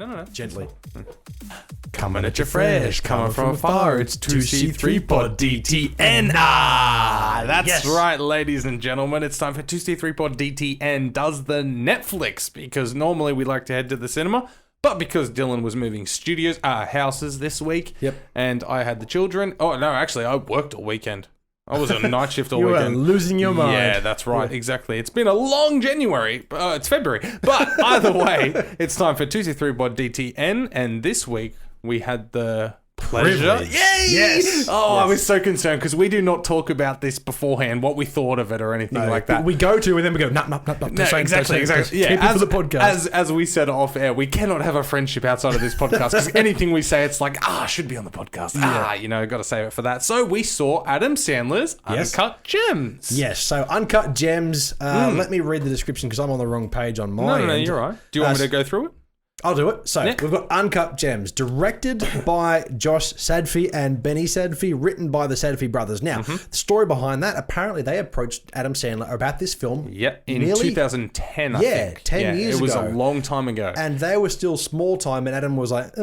No. Gently. Coming at you fresh, coming from afar, it's 2C3 Pod DTN. That's right, ladies and gentlemen. It's time for 2C3 Pod DTN does the Netflix, because normally we like to head to the cinema, but because Dylan was moving houses this week, and I had the children. Oh, no, actually, I worked all weekend. I was on night shift all weekend. You were losing your mind. Yeah, that's right. Yeah. Exactly. It's been a long January. It's February. But either way, it's time for 2C3 Pod DTN. And this week, we had the pleasure. Privilege. Yay! Yes! Oh, Yes. I was so concerned because we do not talk about this beforehand, what we thought of it or anything like that. We go to and then we go, no. Exactly. Yeah, keep it for the podcast. As we said off air, we cannot have a friendship outside of this podcast because anything we say, it's like, should be on the podcast. Got to save it for that. So we saw Adam Sandler's Uncut Gems. Yes, so Uncut Gems. Let me read the description because I'm on the wrong page on my end. No, you're right. Do you want me to go through it? I'll do it. So we've got Uncut Gems, directed by Josh Sadfi and Benny Sadfi, written by the Sadfi brothers. Now, the story behind that, apparently they approached Adam Sandler about this film. Yeah, in 2010, I think. 10 years ago. It was a long time ago. And they were still small time, and Adam was like,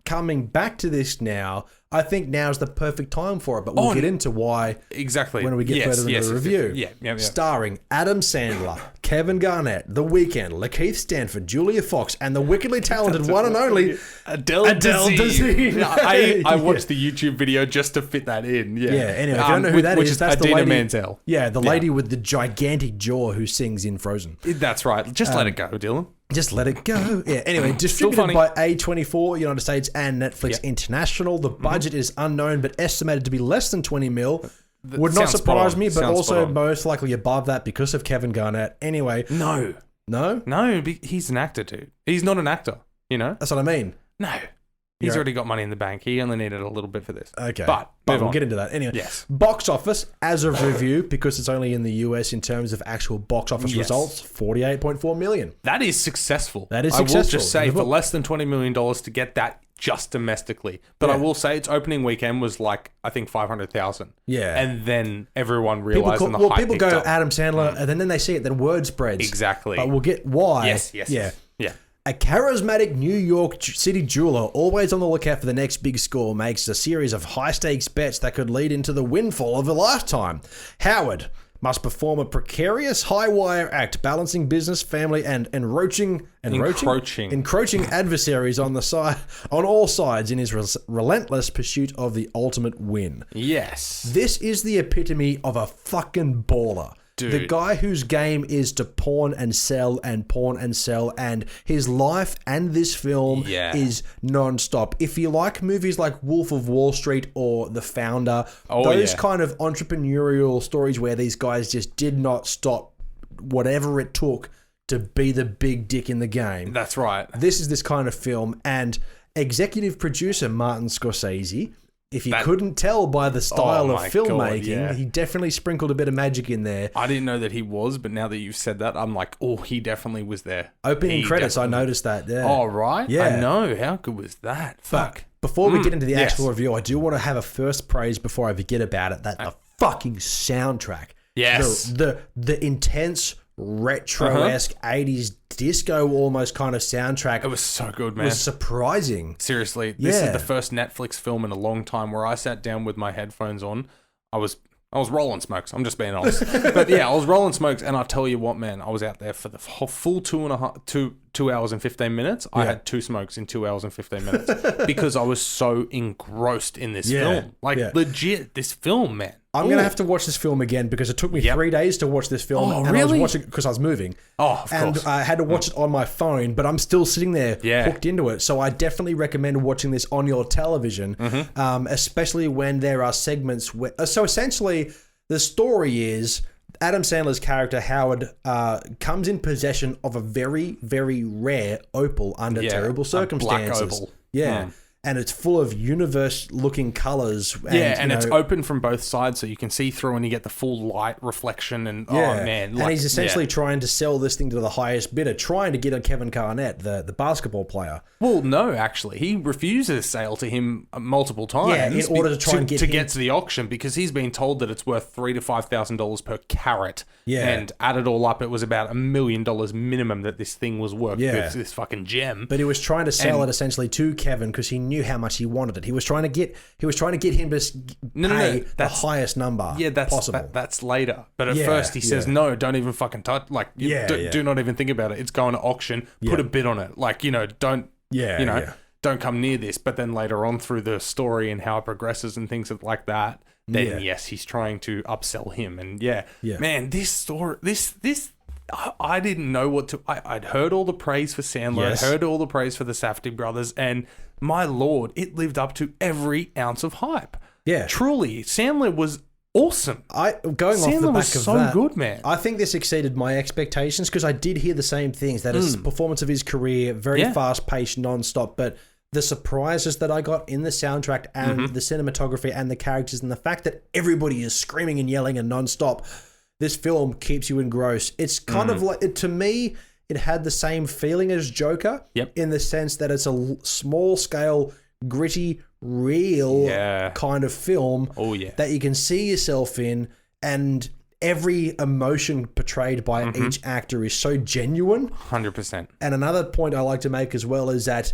coming back to this now, I think now's the perfect time for it, but we'll get into why when we get further into the review. Yeah. Starring Adam Sandler, Kevin Garnett, The Weeknd, Lakeith Stanfield, Julia Fox, and the wickedly talented one and only Adele Dazeem. I watched the YouTube video just to fit that in. Yeah. Anyway, if you don't know who that is, that's Idina the lady. Menzel. Yeah, the lady with the gigantic jaw who sings in Frozen. That's right. Just let it go, Dylan. Just let it go. Yeah. Anyway, distributed by A24 United States and Netflix International. The budget is unknown, but estimated to be less than 20 mil. Would not surprise me, but also most likely above that because of Kevin Garnett. Anyway. No, he's an actor, dude. He's not an actor, you know? That's what I mean. No. He's already got money in the bank. He only needed a little bit for this. Okay. But we'll get into that. Anyway, box office, as of review, because it's only in the US in terms of actual box office results, $48.4 million. That is successful. I will just say, for less than $20 million to get that just domestically. But I will say its opening weekend was like, I think 500,000. Yeah. And then everyone realized people go Adam Sandler, and then they see it, then word spreads. Exactly. But we'll get why. Yes. Yeah. A charismatic New York City jeweler, always on the lookout for the next big score, makes a series of high-stakes bets that could lead into the windfall of a lifetime. Howard must perform a precarious high-wire act, balancing business, family, and encroaching adversaries on all sides in his relentless pursuit of the ultimate win. Yes. This is the epitome of a fucking baller. Dude. The guy whose game is to pawn and sell, and his life and this film is non-stop. If you like movies like Wolf of Wall Street or The Founder, those kind of entrepreneurial stories where these guys just did not stop whatever it took to be the big dick in the game. That's right. This is this kind of film, and executive producer Martin Scorsese, if you couldn't tell by the style of filmmaking, he definitely sprinkled a bit of magic in there. I didn't know that he was, but now that you've said that, I'm like, he definitely was there. Opening credits, I noticed that. Yeah. Oh, right? Yeah. I know. How good was that? Fuck. But before we get into the actual review, I do want to have a first praise before I forget about it, that the fucking soundtrack. Yes. The intense, retro-esque 80s disco almost kind of soundtrack. It was so good, man. It was surprising. Seriously, this is the first Netflix film in a long time where I sat down with my headphones on. I was rolling smokes. I'm just being honest. But yeah, I was rolling smokes, and I'll tell you what, man, I was out there for the full 2 hours and 15 minutes. I had 2 smokes in 2 hours and 15 minutes because I was so engrossed in this film. Legit, this film, man. I'm going to have to watch this film again because it took me 3 days to watch this film. Oh, and really? I was watching it because I was moving. Oh, of course. And I had to watch it on my phone, but I'm still sitting there hooked into it. So I definitely recommend watching this on your television, especially when there are segments where... So essentially, the story is Adam Sandler's character, Howard, comes in possession of a very, very rare opal under terrible circumstances. A black opal. Yeah. and it's full of universe-looking colors. And it's open from both sides, so you can see through and you get the full light reflection. And oh man, and he's essentially trying to sell this thing to the highest bidder, trying to get on Kevin Garnett, the basketball player. Well, no, actually, he refuses sale to him multiple times. Yeah, in order to try and get to the auction, because he's been told that it's worth $3,000 to $5,000 per carat. Yeah, and add it all up, it was about $1 million minimum that this thing was worth. Yeah. With this fucking gem. But he was trying to sell it essentially to Kevin because he knew how much he wanted it. He was trying to get him to pay the highest number possible. That's later. But at first he says, no, don't even fucking touch. Like, do not even think about it. It's going to auction. Put a bid on it. Like, don't come near this. But then later on through the story and how it progresses and things like that, then yes, he's trying to upsell him. And man, this story, this. I didn't know what to... I'd heard all the praise for Sandler. Yes. I'd heard all the praise for the Safdie brothers. And my lord, it lived up to every ounce of hype. Yeah. Truly, Sandler was awesome. Sandler was so good, man. I think this exceeded my expectations because I did hear the same things. That is performance of his career, very fast-paced, non-stop. But the surprises that I got in the soundtrack and the cinematography and the characters and the fact that everybody is screaming and yelling and non-stop... This film keeps you engrossed. It's kind of like, to me, it had the same feeling as Joker in the sense that it's a small scale, gritty, real kind of film that you can see yourself in, and every emotion portrayed by each actor is so genuine. 100%. And another point I like to make as well is that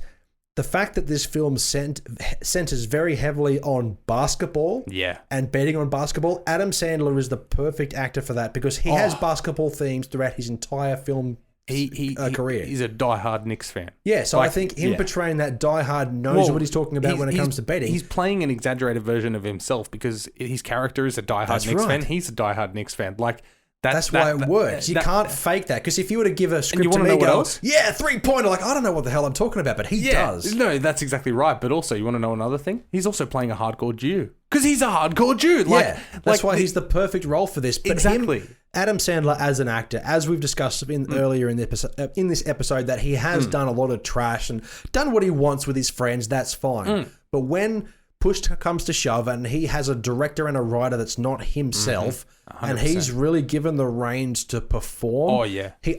the fact that this film centers very heavily on basketball and betting on basketball, Adam Sandler is the perfect actor for that because he has basketball themes throughout his entire film career. He's a diehard Knicks fan. Yeah, so I think him portraying that diehard knows what he's talking about when it comes to betting. He's playing an exaggerated version of himself because his character is a diehard Knicks fan. He's a diehard Knicks fan. Like... That's why it works. You can't fake that. Because if you were to give a script to me, go, 3-pointer, like, I don't know what the hell I'm talking about, but he does. No, that's exactly right. But also, you want to know another thing? He's also playing a hardcore Jew. Because he's a hardcore Jew. That's why he's the perfect role for this. But Adam Sandler as an actor, as we've discussed earlier in this episode, that he has done a lot of trash and done what he wants with his friends, that's fine. But when push comes to shove and he has a director and a writer that's not himself, and he's really given the reins to perform.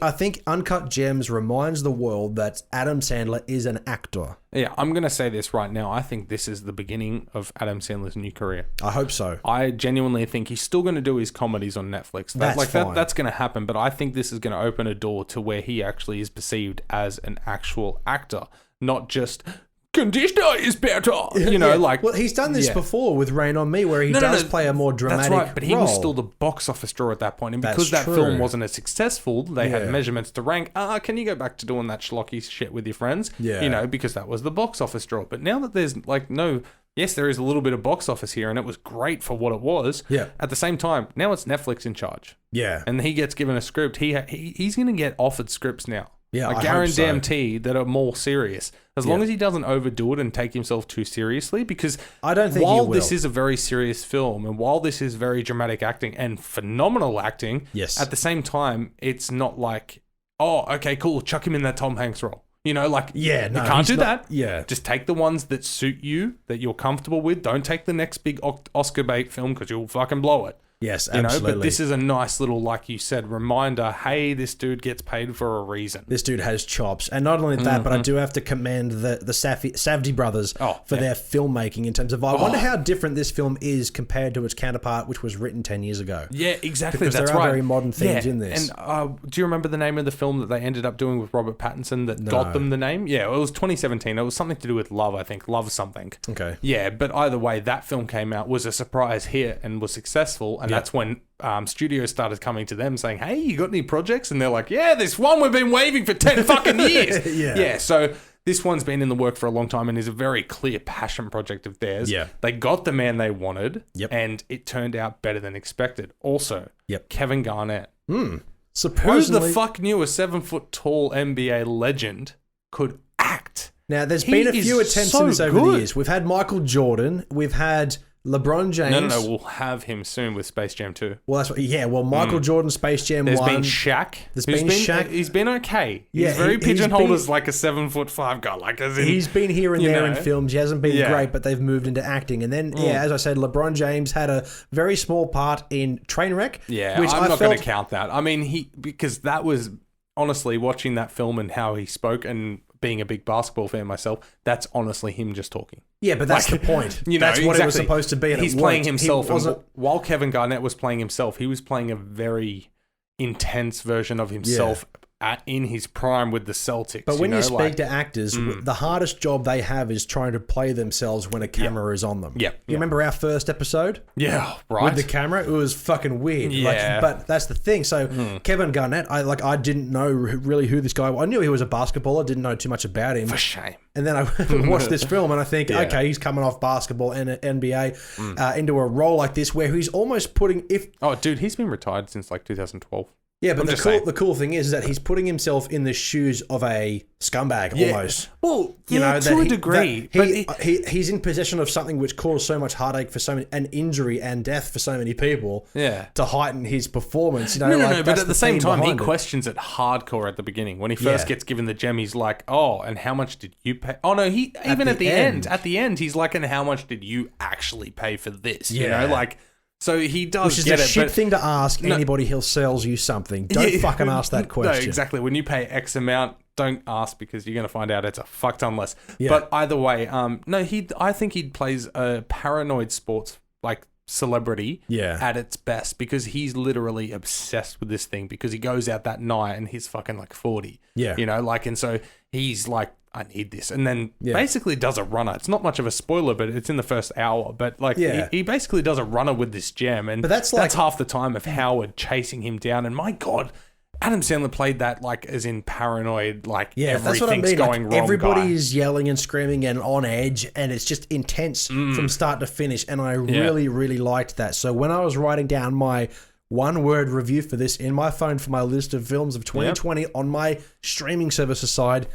I think Uncut Gems reminds the world that Adam Sandler is an actor. Yeah, I'm going to say this right now. I think this is the beginning of Adam Sandler's new career. I hope so. I genuinely think he's still going to do his comedies on Netflix. That's going to happen, but I think this is going to open a door to where he actually is perceived as an actual actor, not just... conditioner is better, Well, he's done this before with Rain on Me, where he does play a more dramatic role. That's right, but he was still the box office draw at that point, and because that film wasn't as successful, they had measurements to rank. Can you go back to doing that schlocky shit with your friends? Because that was the box office draw. But now that there's yes, there is a little bit of box office here, and it was great for what it was. Yeah. At the same time, now it's Netflix in charge. Yeah. And he gets given a script. He's going to get offered scripts now. Yeah, I guarantee that are more serious. As long as he doesn't overdo it and take himself too seriously, because I don't think while this is a very serious film and while this is very dramatic acting and phenomenal acting, at the same time, it's not like, oh, okay, cool, chuck him in that Tom Hanks role. You can't do that. Yeah. Just take the ones that suit you, that you're comfortable with. Don't take the next big Oscar bait film because you'll fucking blow it. Yes, absolutely. But this is a nice little, like you said, reminder, hey, this dude gets paid for a reason. This dude has chops. And not only that, but I do have to commend the Safdie brothers for their filmmaking in terms of, I wonder how different this film is compared to its counterpart, which was written 10 years ago. Yeah, exactly. Because there are very modern themes in this. And do you remember the name of the film that they ended up doing with Robert Pattinson that got them the name? Yeah, it was 2017. It was something to do with love, I think. Love something. Okay. Yeah, but either way, that film came out, was a surprise hit and was successful. And that's when studios started coming to them saying, hey, you got any projects? And they're like, yeah, this one we've been waving for 10 fucking years. Yeah, so this one's been in the work for a long time and is a very clear passion project of theirs. Yeah. They got the man they wanted, and it turned out better than expected. Also, Kevin Garnett. Surprisingly. Who the fuck knew a 7-foot-tall NBA legend could act? Now, there's been a few attempts in this over the years. We've had Michael Jordan. We've had LeBron James. No. We'll have him soon with Space Jam 2. Well, that's what. Yeah. Well, Michael Jordan, Space Jam 1. There's been Shaq. There's been Shaq. He's been okay. Yeah, he's very he's pigeonholed been- as like a 7'5" guy. Like as in, He's been here and there in films. He hasn't been Yeah. great, but they've moved into acting. And then, as I said, LeBron James had a very small part in Trainwreck. Yeah, which I'm not going to count that. I mean, because that was honestly watching that film and how he spoke, and being a big basketball fan myself, that's honestly him just talking. Yeah, but that's the point. You know, that's what it was exactly. supposed to be. And He's it playing worked. himself. He wasn't. And while Kevin Garnett was playing himself, he was playing a very intense version of himself in his prime with the Celtics. But when you speak like, to actors, the hardest job they have is trying to play themselves when a camera is on them. Yeah. You remember our first episode? Yeah, right. With the camera? It was fucking weird. Yeah. But that's the thing. So Kevin Garnett, I didn't know really who this guy was. I knew he was a basketballer. Didn't know too much about him. For shame. And then I watched this film and I think, okay, he's coming off basketball and NBA into a role like this where he's almost putting... Oh, dude, he's been retired since like 2012. Yeah, but the cool thing is that he's putting himself in the shoes of a scumbag almost. Well, to a degree. He's in possession of something which caused so much heartache for so many, and injury and death for so many people. Yeah. To heighten his performance. You know, No. But at the same time, he questions. questions it hardcore at the beginning. When he first gets given the gem, he's like, "Oh, and how much did you pay?" Oh no, he even at the end. At the end, he's like, "And how much did you actually pay for this?" You know, like. So he does Which is get a it, shit but thing to ask anybody who sells you something. Don't fucking ask that question. No, exactly. When you pay X amount, don't ask because you're going to find out it's a fuck ton less. Yeah. But either way, I think he plays a paranoid sports like celebrity at its best because he's literally obsessed with this thing because he goes out that night and he's fucking like 40. Yeah. You know, like, and so he's like, I need this. And then basically does a runner. It's not much of a spoiler, but it's in the first hour. But like he basically does a runner with this gem. And that's half the time of Howard chasing him down. And my God, Adam Sandler played that like as in paranoid, like everything's that's what I mean. going like, wrong. Everybody is yelling and screaming and on edge, and it's just intense from start to finish. And I really, really liked that. So when I was writing down my one-word review for this in my phone for my list of films of 2020 on my streaming services side,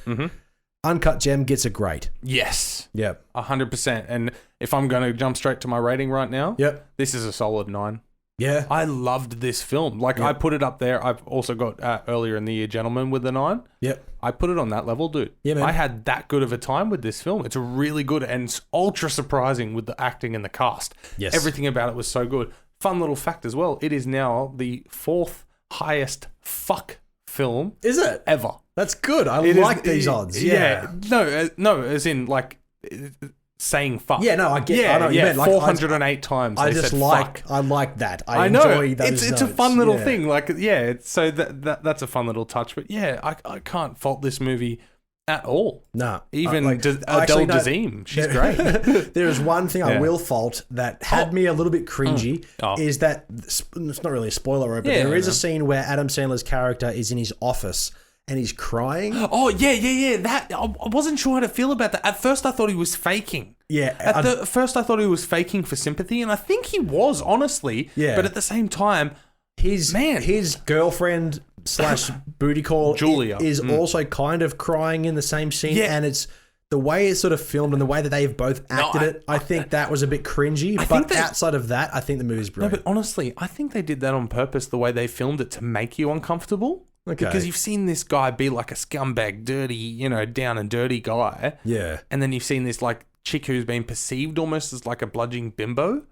Uncut Gem gets a grade. Yes. Yep. 100%. And if I'm going to jump straight to my rating right now, this is a solid 9. Yeah. I loved this film. Like, I put it up there. I've also got Earlier in the Year Gentleman with a 9. Yep. I put it on that level, dude. Yeah, man. I had that good of a time with this film. It's really good and it's ultra surprising with the acting and the cast. Yes. Everything about it was so good. Fun little fact as well. It is now the 4th highest fuck film. Is it? Ever. That's good. I like these odds. Yeah. No, as in like saying fuck. Yeah, no, I get. Yeah, I know what you meant. Like, 408 times. I they just said like. fuck. I like that. I know. Enjoy those It's a notes. fun little thing. Like, so that's a fun little touch. But yeah, I can't fault this movie at all. No, even Adele Dazeem, she's great. There is one thing I will fault that had me a little bit cringy is that it's not really a spoiler, but there is a scene where Adam Sandler's character is in his office and he's crying. Oh yeah. That I wasn't sure how to feel about that. At first, I thought he was faking. Yeah. At first, I thought he was faking for sympathy, and I think he was, honestly. Yeah. But at the same time, his girlfriend / booty call Julia is also kind of crying in the same scene, and it's the way it's sort of filmed and the way that they've both acted it. I think that was a bit cringy, but outside of that, I think the movie's brilliant. No, but honestly, I think they did that on purpose. The way they filmed it to make you uncomfortable. Okay. Because you've seen this guy be like a scumbag, dirty, down and dirty guy. Yeah. And then you've seen this like chick who's been perceived almost as like a bludging bimbo.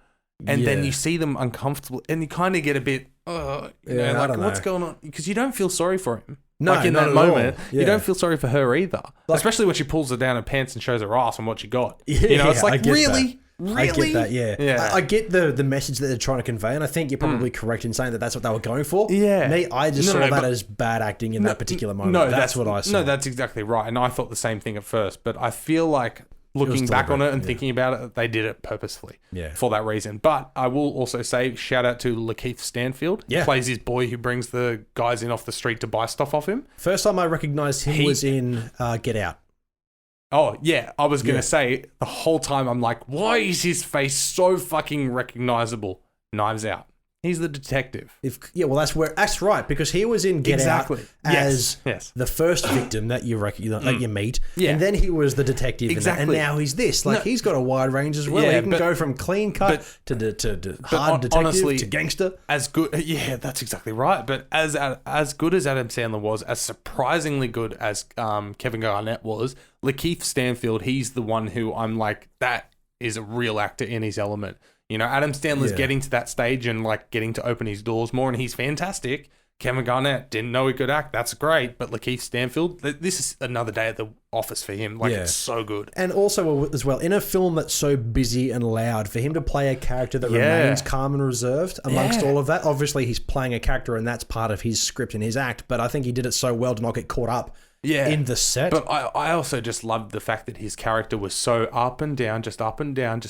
And then you see them uncomfortable and you kind of get a bit, what's going on? Because you don't feel sorry for him. No, like in not that at moment, all. Yeah. you don't feel sorry for her either. Especially when she pulls her down her pants and shows her ass and what she got. It's like, really? I get that, yeah. I get the message that they're trying to convey, and I think you're probably correct in saying that that's what they were going for. Yeah. Me, I just saw that as bad acting in that particular moment. No, that's what I saw. No, that's exactly right. And I thought the same thing at first, but I feel like looking back on it and thinking about it, they did it purposefully for that reason. But I will also say, shout out to Lakeith Stanfield. He plays his boy who brings the guys in off the street to buy stuff off him. First time I recognised him was in Get Out. Oh, yeah. I was going to say, the whole time I'm like, why is his face so fucking recognizable? Knives Out. He's the detective. That's right, because he was in Get Out as the first victim that you meet, and then he was the detective, and now he's this. He's got a wide range as well. He can go from clean cut to hard detective honestly, to gangster. As good, that's exactly right. But as good as Adam Sandler was, as surprisingly good as Kevin Garnett was, Lakeith Stanfield, he's the one who I'm like, that is a real actor in his element. You know, Adam Sandler's getting to that stage and getting to open his doors more, and he's fantastic. Kevin Garnett didn't know he could act. That's great. But Lakeith Stanfield, this is another day at the office for him. It's so good. And also, as well, in a film that's so busy and loud, for him to play a character that remains calm and reserved amongst all of that, obviously he's playing a character and that's part of his script and his act, but I think he did it so well to not get caught up in the set. But I also just loved the fact that his character was so up and down, just up and down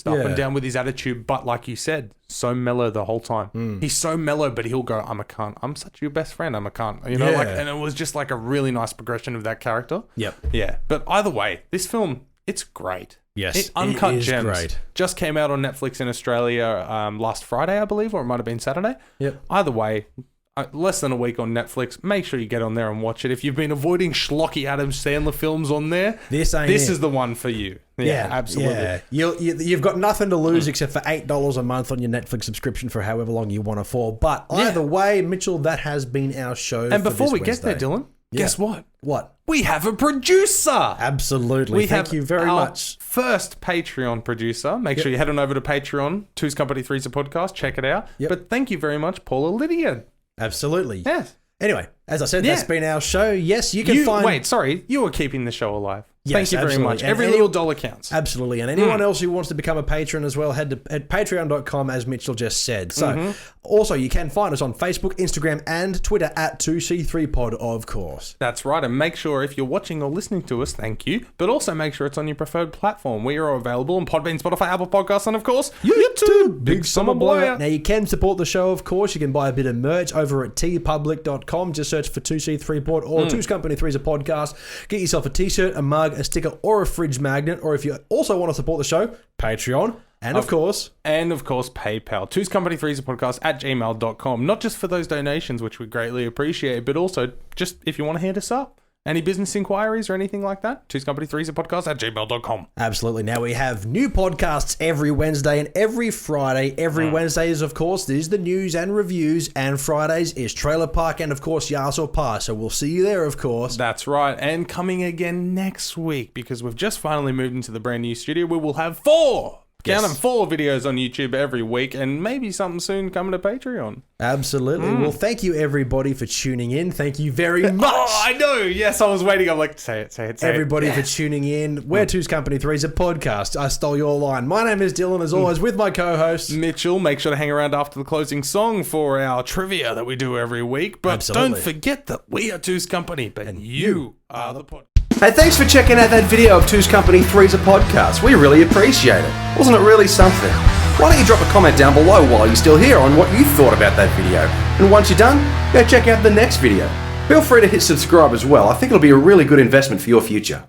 with his attitude. But like you said, so mellow the whole time. He's so mellow, but he'll go, I'm a cunt. I'm such your best friend. I'm a cunt. You know, and it was just a really nice progression of that character. Yep. Yeah. But either way, this film, it's great. Yes. Uncut Gems. Great. Just came out on Netflix in Australia last Friday, I believe, or it might have been Saturday. Yep. Either way, less than a week on Netflix. Make sure you get on there and watch it. If you've been avoiding schlocky Adam Sandler films on there, this is the one for you. Yeah, absolutely. Yeah. You've got nothing to lose except for $8 a month on your Netflix subscription for however long you want to for. But either way, Mitchell, that has been our show. And before we get there, Dylan, guess what? What? We have a producer. Absolutely. Thank you very much. First Patreon producer. Make sure you head on over to Patreon, Two's Company, Three's a Podcast. Check it out. Yep. But thank you very much, Paula Lydia. Absolutely. Yes. Anyway, as I said, that's been our show. Yes, you can find... Wait, sorry. You are keeping the show alive. Yes, thank you very much. Every little dollar counts. Absolutely. And anyone else who wants to become a patron as well, head to patreon.com, as Mitchell just said. So, also, you can find us on Facebook, Instagram, and Twitter at 2C3Pod, of course. That's right. And make sure if you're watching or listening to us, thank you. But also make sure it's on your preferred platform. We are available on Podbean, Spotify, Apple Podcasts, and of course, YouTube. Big summer blowout. Now, you can support the show, of course. You can buy a bit of merch over at tpublic.com. Just search for 2C3Pod or Two's Company 3's a podcast. Get yourself a t-shirt, a mug, a sticker, or a fridge magnet. Or if you also want to support the show, Patreon. And of course, PayPal. Two's Company 3's a podcast at gmail.com. Not just for those donations, which we greatly appreciate, but also just if you want to hit us up. Any business inquiries or anything like that? Two's Company 3's a podcast at gmail.com. Absolutely. Now we have new podcasts every Wednesday and every Friday. Every Wednesday is, of course, there's the news and reviews, and Fridays is Trailer Park and, of course, Yas or Pass. So we'll see you there, of course. That's right. And coming again next week, because we've just finally moved into the brand new studio, we will have 4 videos on YouTube every week, and maybe something soon coming to Patreon. Absolutely. Well, thank you everybody for tuning in. Thank you very much. Oh, I know. Yes, I was waiting. I'm like, say it. Everybody for tuning in. We're Two's Company 3's a podcast. I stole your line. My name is Dylan, as always, with my co-host Mitchell. Make sure to hang around after the closing song for our trivia that we do every week. But don't forget that we are Two's Company, but you are the podcast. Hey, thanks for checking out that video of Two's Company 3's a podcast. We really appreciate it. Wasn't it really something? Why don't you drop a comment down below while you're still here on what you thought about that video. And once you're done, go check out the next video. Feel free to hit subscribe as well. I think it'll be a really good investment for your future.